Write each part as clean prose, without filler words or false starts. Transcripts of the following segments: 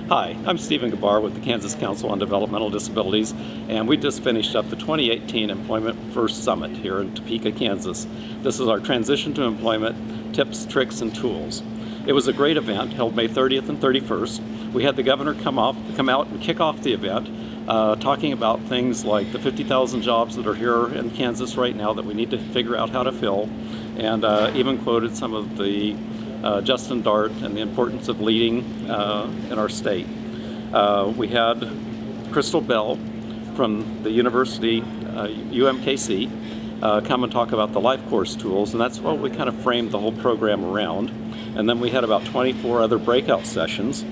Hi, I'm Stephen Gieber with the Kansas Council on Developmental Disabilities, and we just finished up the 2018 Employment First Summit here in Topeka, Kansas. This is our Transition to Employment Tips, Tricks, and Tools. It was a great event held May 30th and 31st. We had the governor come out and kick off the event, talking about things like the 50,000 jobs that are here in Kansas right now that we need to figure out how to fill, and even quoted some of the Justin Dart and the importance of leading in our state. We had Crystal Bell from the University, UMKC, come and talk about the life course tools, and that's what we kind of framed the whole program around. And then we had about 24 other breakout sessions,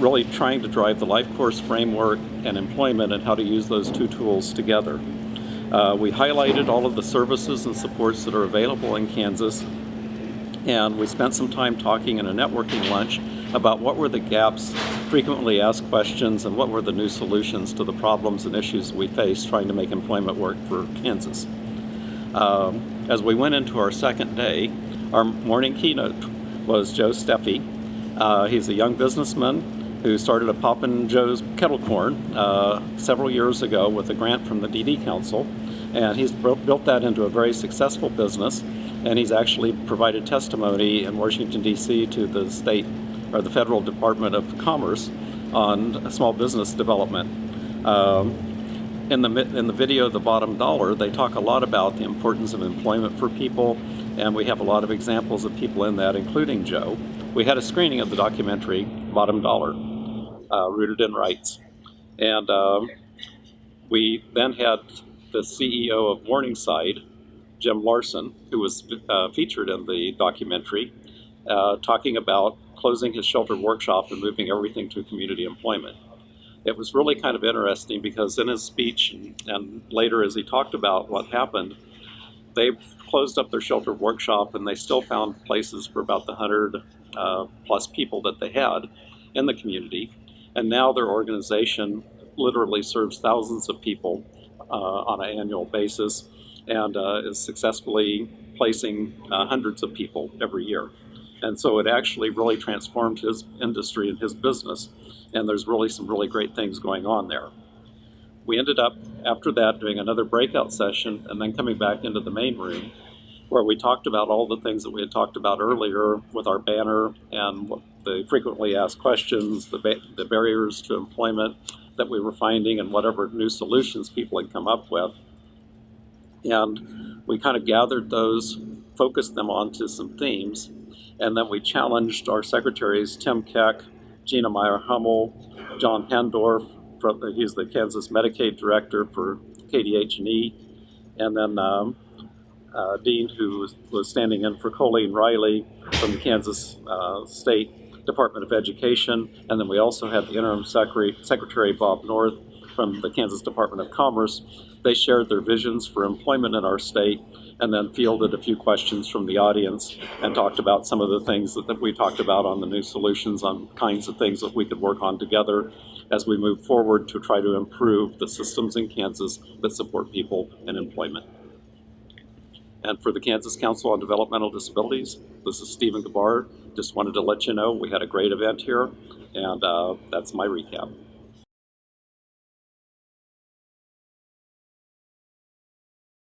really trying to drive the life course framework and employment and how to use those two tools together. We highlighted all of the services and supports that are available in Kansas, and we spent some time talking in a networking lunch about what were the gaps, frequently asked questions, and what were the new solutions to the problems and issues we face trying to make employment work for Kansas. As we went into our second day, our morning keynote was Joe Steffi. He's a young businessman who started a Poppin' Joe's Kettle Corn several years ago with a grant from the DD Council, and he's built that into a very successful business. And he's actually provided testimony in Washington, D.C. to the state or the federal Department of Commerce on small business development. In the video, The Bottom Dollar, they talk a lot about the importance of employment for people, and we have a lot of examples of people in that, including Joe. We had a screening of the documentary Bottom Dollar, Rooted in Rights. And we then had the CEO of Morningside, Jim Larson, who was featured in the documentary, talking about closing his sheltered workshop and moving everything to community employment. It was really kind of interesting because in his speech and later as he talked about what happened, they closed up their sheltered workshop and they still found places for about the 100 plus people that they had in the community. And now their organization literally serves thousands of people on an annual basis, and is successfully placing hundreds of people every year. And so it actually really transformed his industry and his business, and there's really some really great things going on there. We ended up, after that, doing another breakout session and then coming back into the main room where we talked about all the things that we had talked about earlier with our banner and the frequently asked questions, the barriers to employment that we were finding, and whatever new solutions people had come up with. And we kind of gathered those, focused them onto some themes, and then we challenged our secretaries, Tim Keck, Gina Meyer-Hummel, John Hendorf, he's the Kansas Medicaid Director for KDH&E, and then Dean, who was standing in for Colleen Riley from the Kansas State Department of Education, and then we also had the interim secretary, Bob North, from the Kansas Department of Commerce. They shared their visions for employment in our state and then fielded a few questions from the audience and talked about some of the things that we talked about on the new solutions, on kinds of things that we could work on together as we move forward to try to improve the systems in Kansas that support people in employment. And for the Kansas Council on Developmental Disabilities, this is Stephen Gieber. Just wanted to let you know we had a great event here, and that's my recap.